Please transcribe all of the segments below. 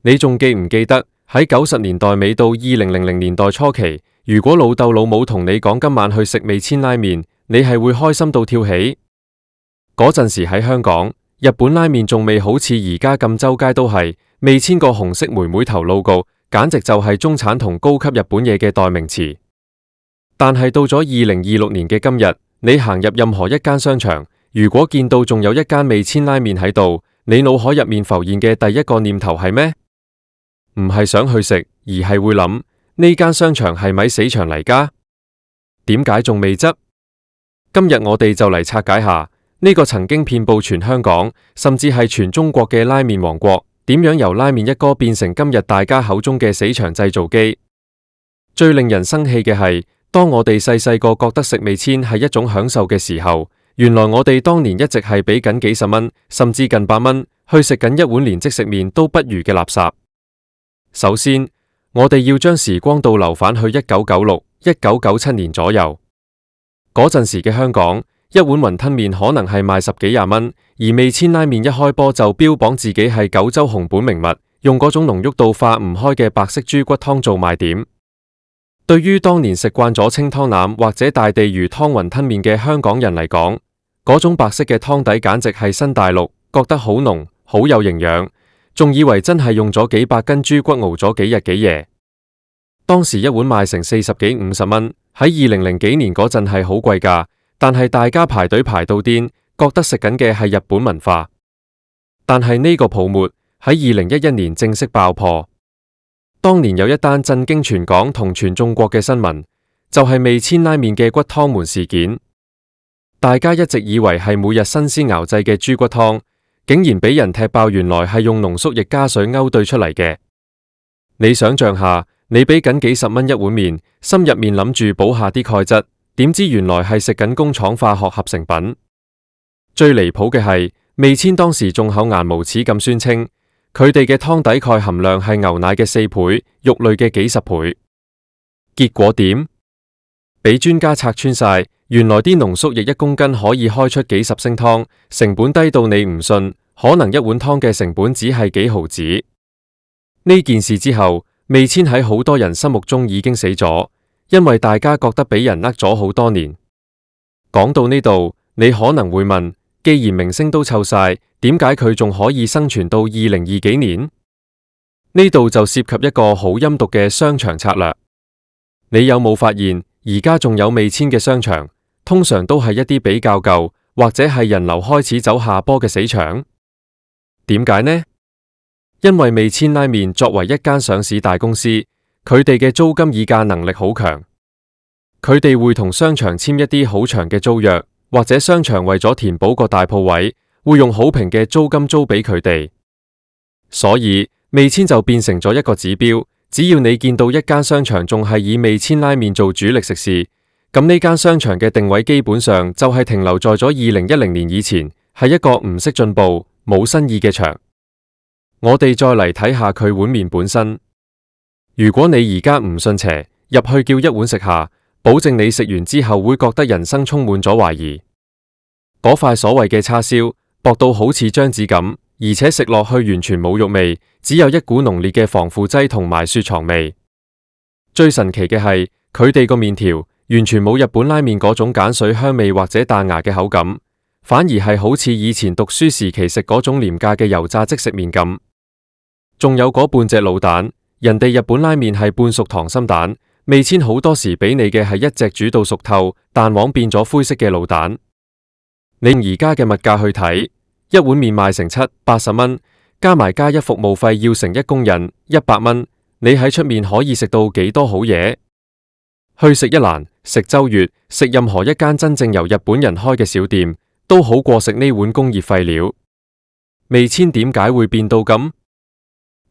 你仲記唔記得喺90年代尾到2000年代初期，如果老豆老母同你講今晚去食味千拉麵，你係會開心到跳起？嗰陣時喺香港，日本拉麵仲未好似而家咁周街都係，味千個紅色妹妹頭 logo， 簡直就係中產同高級日本嘢嘅代名詞。但係到咗2026年嘅今日，你行入任何一間商場，如果見到仲有一間味千拉麵喺度，你腦海入面浮現嘅第一個念頭係咩？唔係想去食，而係會諗呢間商場係咪死場嚟㗎？點解仲未執？今日我哋就嚟拆解下呢個曾經遍佈全香港，甚至係全中國嘅拉麵王國，點樣由拉麵一哥變成今日大家口中嘅死場製造機。最令人生氣嘅係，當我哋細細個覺得食味千係一種享受嘅時候，原來我哋當年一直係俾緊幾十蚊，甚至近100蚊去食緊一碗連即食麵都不如嘅垃圾。首先，我哋要將時光倒流返去1996、1997年左右。嗰陣時嘅香港，一碗雲吞麵可能係賣10幾20蚊，而味千拉麵一開波就標榜自己係九州紅本名物，用嗰種濃郁到化唔開嘅白色豬骨湯做賣點。對於當年食慣咗清湯腩或者大地魚湯雲吞麵嘅香港人嚟講，嗰種白色嘅湯底簡直係新大陸，覺得好濃，好有營養，仲以為真係用咗幾百斤豬骨熬咗幾日幾夜。當時一碗賣成40幾50蚊，喺2000幾年嗰陣係好貴價，但係大家排隊排到癲，覺得食緊嘅係日本文化。但係呢個泡沫喺2011年正式爆破。當年有一單震驚全港同全中國嘅新聞，就係味千拉麵嘅骨湯門事件。大家一直以為係每日新鮮熬製嘅豬骨湯，竟然俾人踢爆，原來係用濃縮液加水勾兌出嚟嘅。你想象下，你俾緊幾十蚊一碗麵，心入面諗住補下啲鈣質，點知原來係食緊工廠化學合成品。最離譜嘅係，味千當時仲厚顏無恥咁宣稱，佢哋嘅湯底鈣含量係牛奶嘅4倍，肉類嘅幾十倍。結果點？俾專家拆穿晒，原來啲濃縮液1公斤可以開出幾十升湯，成本低到你唔信，可能一碗湯嘅成本只係幾毫子。呢件事之後，味千喺好多人心目中已經死咗，因為大家覺得俾人呃咗好多年。講到呢度，你可能會問，既然明星都臭晒，點解佢仲可以生存到2020幾年？呢度就涉及一個好陰毒嘅商場策略。你有冇發現，而家仲有味千嘅商場，通常都係一啲比較舊，或者係人流開始走下坡嘅死場？點解呢？因為味千拉麵作為一間上市大公司，佢哋嘅租金議價能力好強，佢哋會同商場簽一啲好長嘅租約，或者商場為咗填補個大鋪位，會用好平嘅租金租俾佢哋。所以味千就變成咗一個指標，只要你見到一間商場仲係以味千拉麵做主力食肆，咁呢間商場嘅定位基本上就係停留在咗2010年以前，係一個唔識進步、冇新意嘅場。我哋再嚟睇下佢碗麵本身。如果你而家唔信邪，入去叫一碗食下，保證你食完之後會覺得人生充滿咗懷疑。嗰塊所謂嘅叉燒薄到好似張紙咁，而且食落去完全冇肉味，只有一股濃烈嘅防腐劑同埋雪藏味。最神奇嘅係，佢哋個麵條完全冇日本拉麵嗰種鹼水香味或者彈牙嘅口感，反而係好似以前讀書時期食嗰種廉價嘅油炸即食麵咁。仲有嗰半隻滷蛋，人哋日本拉麵係半熟溏心蛋，味千好多時俾你嘅係一隻煮到熟透，蛋黃變咗灰色嘅滷蛋。你用而家嘅物價去睇，一碗麵賣成70-80蚊，加埋加一服務費要成一工人100蚊，你喺出面可以食到幾多好嘢？去食一蘭、食周越、食任何一間真正由日本人開嘅小店，都好過食呢碗工業廢料。味千點解會變到咁？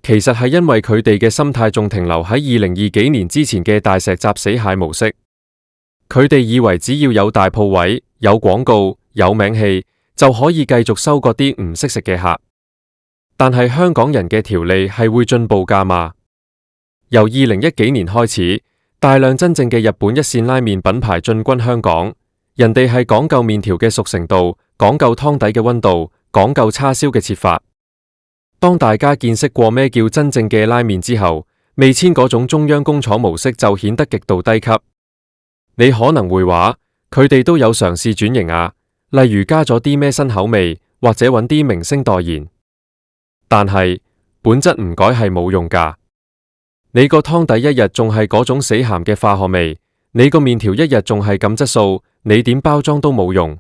其實係因為佢哋嘅心態仲停留喺2020幾年之前嘅大石砸死蟹模式。佢哋以為只要有大鋪位、有廣告、有名氣，就可以繼續收割啲唔識食嘅客。但係香港人嘅條脷係會進步㗎嘛？由2010幾年開始，大量真正嘅日本一線拉麵品牌進軍香港，人哋係講究麵條嘅熟成度，講究湯底嘅溫度，講究叉燒嘅切法。當大家見識過咩叫真正嘅拉麵之後，味千嗰種中央工廠模式就顯得極度低級。你可能會話，佢哋都有嘗試轉型啊，例如加咗啲咩新口味，或者揾啲明星代言。但係本質唔改係冇用㗎。你個湯底一日仲係嗰種死鹹嘅化學味，你個麵條一日仲係咁質素，你點包裝都冇用。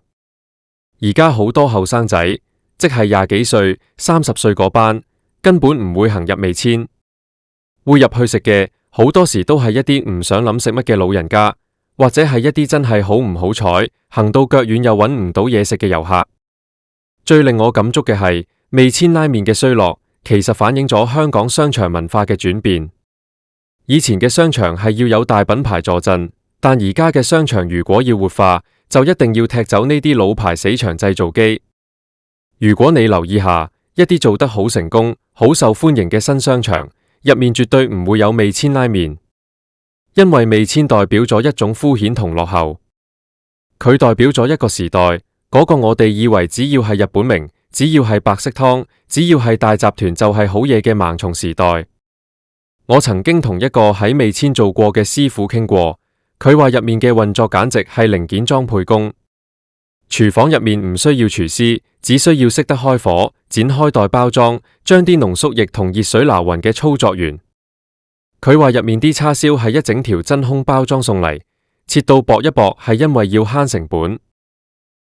而家好多後生仔，即係20幾歲、30歲嗰班，根本唔會行入味千，會入去食嘅好多時都係一啲唔想諗食乜嘅老人家，或者係一啲真係好唔好彩，行到腳遠又揾唔到嘢食嘅遊客。最令我感觸嘅係味千拉麵嘅衰落，其實反映咗香港商場文化嘅轉變。以前嘅商場係要有大品牌助陣，但而家嘅商場如果要活化，就一定要踢走呢啲老牌死場製造機。如果你留意下一啲做得好成功、好受歡迎嘅新商場，入面絕對唔會有味千拉麵，因為味千代表咗一種敷衍同落後，佢代表咗一個時代，嗰個我哋以為只要係日本名，只要係白色湯，只要係大集團就係好嘢嘅盲從時代。我曾經同一個喺味千做過嘅師傅傾過，佢話入面嘅運作簡直係零件裝配工，廚房入面唔需要廚師，只需要識得開火、剪開袋包裝，將啲濃縮液同熱水撈勻嘅操作完。佢話入面啲叉燒係一整條真空包裝送嚟，切到薄一薄係因為要慳成本。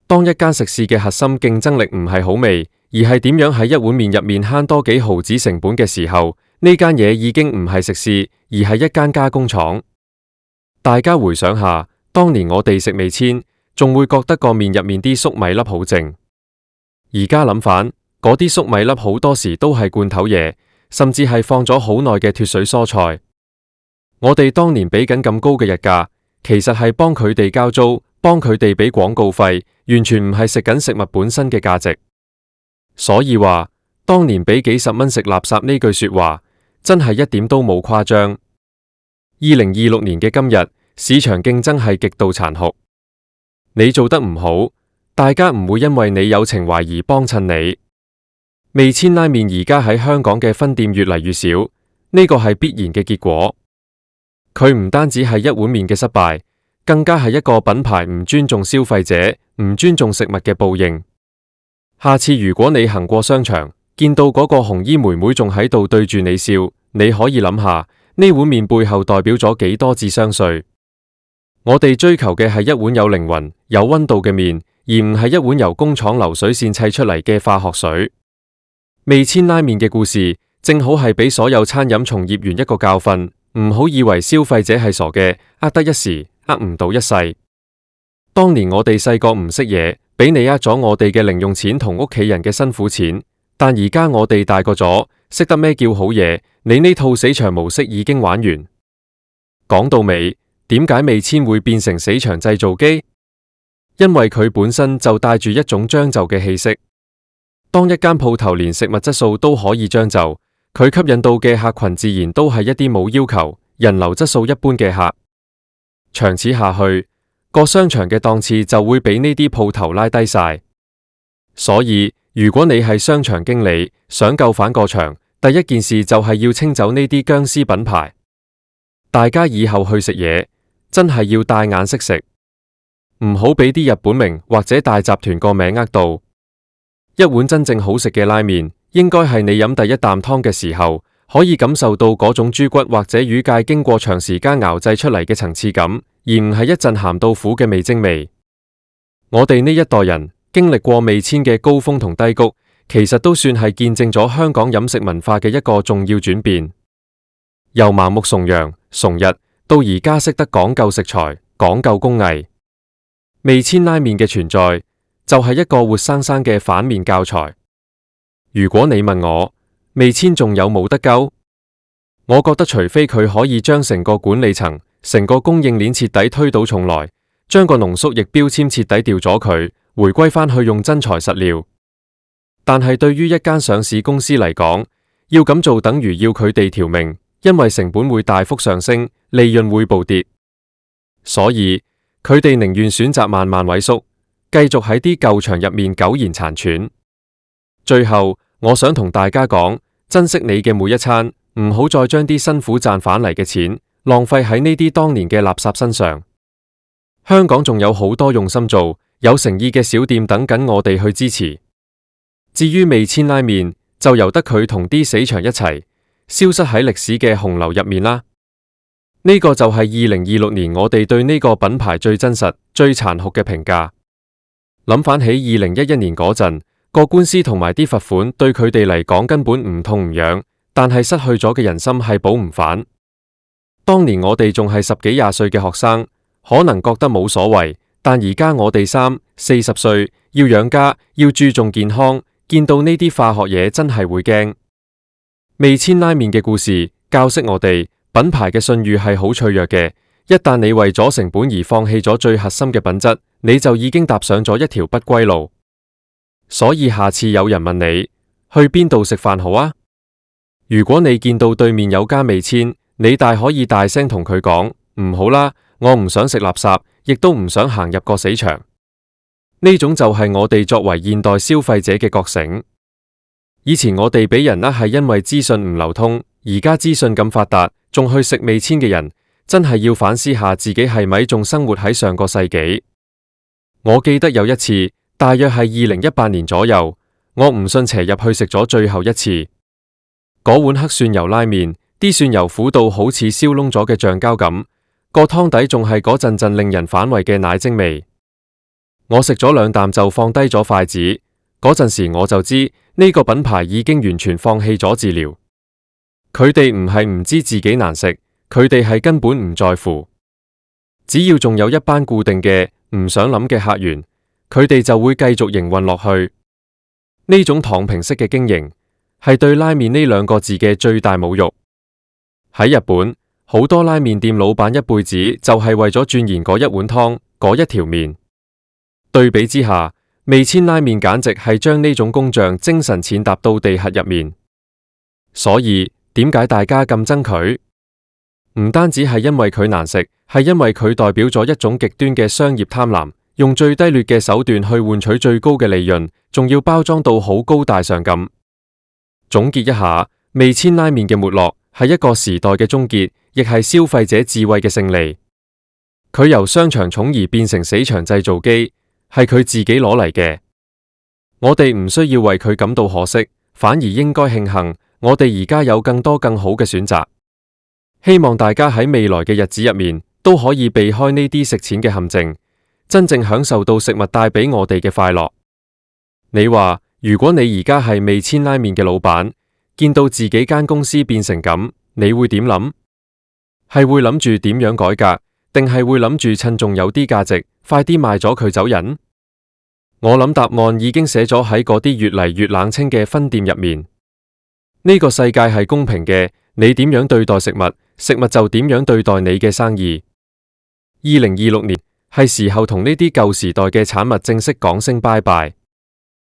當一間食肆嘅核心競爭力唔係好味，而係點樣喺一碗麵入面慳多幾毫子成本嘅時候，呢間嘢已經唔係食肆，而係一間加工廠。大家回想下，當年我哋食味千，仲會覺得個麵入面啲粟米粒好淨。而家諗返，嗰啲粟米粒好多時都係罐頭嘢，甚至係放咗好耐嘅脫水蔬菜。我哋當年俾緊咁高嘅日價，其實係幫佢哋交租，幫佢哋俾廣告費，完全唔係食緊食物本身嘅價值。所以話，當年俾幾十蚊食垃圾呢句說話，真係一點都冇誇張。2026年嘅今日，市場競爭係極度殘酷。你做得唔好，大家唔會因為你有情懷而幫襯你。味千拉麵而家喺香港嘅分店越嚟越少，呢個係必然嘅結果。佢唔單止係一碗麵嘅失敗，更加係一個品牌唔尊重消費者、唔尊重食物嘅報應。下次如果你行過商場，見到嗰個紅衣妹妹仲喺度對住你笑，你可以諗下呢碗麵背後代表咗幾多智商稅。我哋追求嘅係一碗有靈魂、有溫度嘅麵，而唔係一碗由工廠流水線砌出嚟嘅化學水。味千拉麵嘅故事，正好係俾所有餐飲從業員一個教訓，唔好以為消費者係傻嘅，呃得一時，呃唔到一世。當年我哋細個唔識嘢，俾你呃咗我哋嘅零用錢同屋企人嘅辛苦錢，但而家我哋大個咗，識得咩叫好嘢，你呢套死場模式已經玩完。講到尾，點解味千會變成死場製造機？因為佢本身就帶住一種將就嘅氣息。當一間鋪頭連食物質素都可以將就，佢吸引到嘅客群自然都係一啲冇要求、人流質素一般嘅客。長此下去，個商場嘅檔次就會俾呢啲鋪頭拉低晒。所以如果你係商場經理，想救返個場，第一件事就係要清走呢啲僵屍品牌。大家以後去食嘢，真係要帶眼識食，唔好俾啲日本名或者大集團個名呃到。一碗真正好食嘅拉麵，應該係你飲第一啖湯嘅時候，可以感受到嗰種豬骨或者魚介經過長時間熬製出嚟嘅層次感，而唔係一陣鹹到苦嘅味精味。我哋呢一代人經歷過味千嘅高峰同低谷，其實都算係見證咗香港飲食文化嘅一個重要轉變。由盲目崇洋崇日，到而家識得講究食材、講究工藝。味千拉麵嘅存在，就係一個活生生嘅反面教材。如果你問我，味千仲有冇得救？我覺得除非佢可以將成個管理層、成個供應鏈徹底推倒重來，將個濃縮液標籤徹底掉咗佢，回歸返去用真材實料。但係對於一間上市公司嚟講，要咁做等於要佢哋條命，因為成本會大幅上升，利潤會暴跌。所以佢哋寧願選擇慢慢萎縮，繼續喺啲舊場入面苟延殘喘。最後，我想同大家講，珍惜你嘅每一餐，唔好再將啲辛苦賺返嚟嘅錢浪費喺呢啲當年嘅垃圾身上。香港仲有好多用心做、有誠意嘅小店等緊我哋去支持。至於味千拉麵，就由得佢同啲死場一齊消失喺歷史嘅洪流入面啦。呢個就係2026年我哋對呢個品牌最真實、最殘酷嘅評價。諗返起2011年嗰陣，個官司同埋啲罰款對佢哋嚟講根本唔痛唔癢，但係失去咗嘅人心係補唔返。當年我哋仲係10幾20歲嘅學生，可能覺得冇所謂，但而家我哋30、40歲，要養家，要注重健康，見到呢啲化學嘢真係會驚。味千拉麵嘅故事教識我哋，品牌嘅信譽係好脆弱嘅，一旦你為咗成本而放棄咗最核心嘅品質，你就已經踏上咗一條不歸路。所以下次有人問你去邊度食飯好啊？如果你見到對面有間味千，你大可以大聲同佢講，唔好啦，我唔想食垃圾，亦都唔想行入個死場。呢種就係我哋作為現代消費者嘅覺醒。以前我哋俾人係因為資訊唔流通，而家資訊咁發達，仲去食味千嘅人，真係要反思下自己係咪仲生活喺上個世紀。我記得有一次，大約係2018年左右，我唔信邪入去食咗最後一次。嗰碗黑蒜油拉麵，啲蒜油苦到好似燒燶咗嘅橡膠咁，個湯底仲係嗰陣陣令人反胃嘅奶精味。我食咗2啖就放低咗筷子，嗰陣時我就知呢個品牌已經完全放棄咗治療。佢哋唔係唔知自己難食，佢哋係根本唔在乎。只要仲有一班固定嘅唔想諗嘅客源，佢哋就會繼續營運落去。呢種躺平式嘅經營，係對拉麵呢2個字嘅最大侮辱。喺日本，好多拉麵店老闆一輩子就係為咗鑽研嗰一碗湯，嗰一條麵。對比之下，味千拉麵簡直係將呢種工匠精神踐踏到地核入面。所以點解大家咁憎佢？唔單止係因為佢難食，係因為佢代表咗一種極端嘅商業貪婪，用最低劣嘅手段去換取最高嘅利潤，仲要包裝到好高大上咁。總結一下，味千拉麵嘅沒落係一個時代嘅終結，亦係消費者智慧嘅勝利。佢由商場寵兒變成死場製造機，係佢自己攞嚟嘅。我哋唔需要為佢感到可惜，反而應該慶幸我哋而家有更多更好嘅選擇。希望大家喺未來嘅日子入面都可以避開呢啲食錢嘅陷阱，真正享受到食物帶俾我哋嘅快樂。你話如果你而家係味千拉麵嘅老闆，見到自己間公司變成咁，你會點諗？係會諗住點樣改革，定係會諗住趁仲有啲價值，快啲賣咗佢走人？我諗答案已經寫咗喺嗰啲越嚟越冷清嘅分店入面。呢個世界係公平嘅，你點樣對待食物，食物就點樣對待你嘅生意。2026年係時候同呢啲舊時代嘅產物正式講聲拜拜。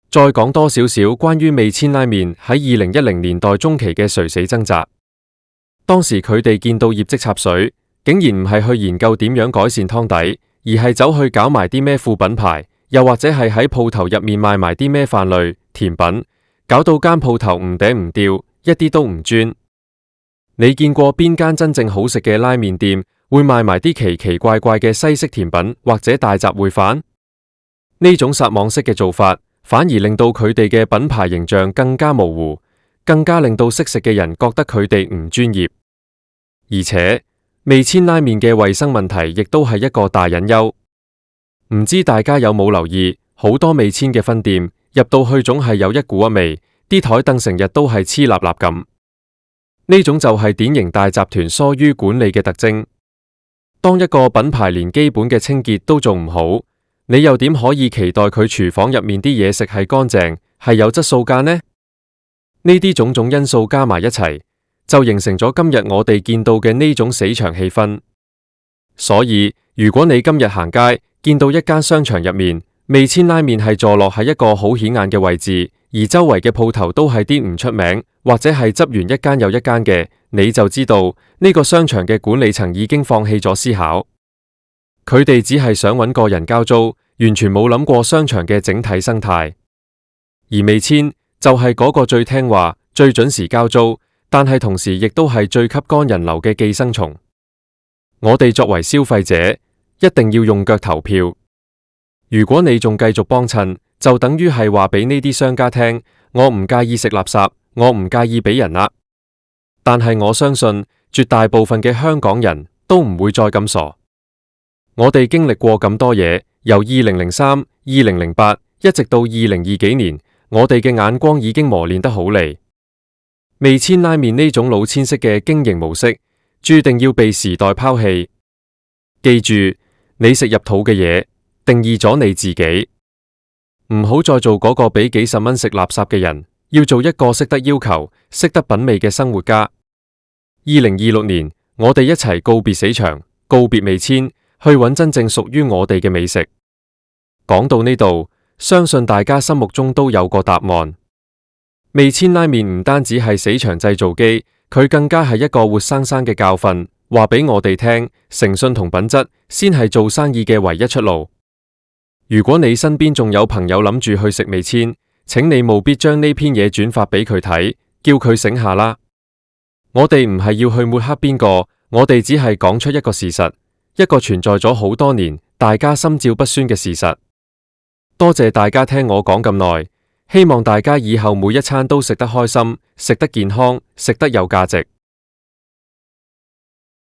再講多少少關於味千拉麵喺2010年代中期嘅垂死掙扎。當時佢哋見到業績插水，竟然唔係去研究點樣改善湯底，而係走去搞埋啲咩副品牌，又或者係喺鋪頭入面賣埋啲咩飯類甜品，搞到間鋪頭唔嗲唔吊，一啲都唔專。你見過邊間真正好食嘅拉麵店會賣埋啲奇奇怪怪嘅西式甜品或者大雜燴飯？呢種撒網式嘅做法，反而令到佢哋嘅品牌形象更加模糊，更加令到識食嘅人覺得佢哋唔專業。而且味千拉麵嘅衛生問題亦都係一個大隱憂。唔知大家有冇留意，好多味千嘅分店入到去總係有一股一味，啲台凳成日都係黐立立咁。呢種就係典型大集團疏於管理嘅特徵。當一個品牌連基本嘅清潔都做唔好，你又點可以期待佢廚房入面啲嘢食係乾淨，係有質素㗎呢？呢啲種種因素加埋一齊，就形成咗今日我哋見到嘅呢種死場氣氛。所以如果你今日行街見到一間商場入面味千拉麵係坐落喺一個好顯眼嘅位置，而周圍嘅鋪頭都係啲唔出名或者係執完一間又一間嘅，你就知道呢個商場嘅管理層已經放棄咗思考。佢哋只係想揾個人交租，完全冇諗過商場嘅整體生態。而味千就係嗰個最聽話、最準時交租，但係同時亦都係最吸乾人流嘅寄生蟲。我哋作為消費者，一定要用腳投票。如果你仲繼續幫襯，就等於係話俾呢啲商家聽，我唔介意食垃圾，我唔介意俾人呃。但係我相信絕大部分嘅香港人都唔會再咁傻。我哋經歷過咁多嘢，由2003、2008一直到2020幾年，我哋嘅眼光已經磨練得好利。味千拉麵呢種老千式嘅經營模式，注定要被時代拋棄。記住，你食入肚嘅嘢，定義咗你自己。唔好再做嗰個俾幾十蚊食垃圾嘅人，要做一個識得要求、識得品味嘅生活家。2026年，我哋一齊告別死場，告別味千，去揾真正屬於我哋嘅美食。講到呢度，相信大家心目中都有個答案。味千拉麵唔單止係死場製造機，佢更加係一個活生生嘅教訓，話俾我哋聽，誠信同品質先係做生意嘅唯一出路。如果你身邊仲有朋友諗住去食味千，請你務必將呢篇嘢轉發俾佢睇，叫佢醒下啦。我哋唔係要去抹黑邊個，我哋只係講出一個事實，一個存在咗好多年，大家心照不宣嘅事實。多謝大家聽我講咁耐，希望大家以後每一餐都食得開心，食得健康，食得有價值。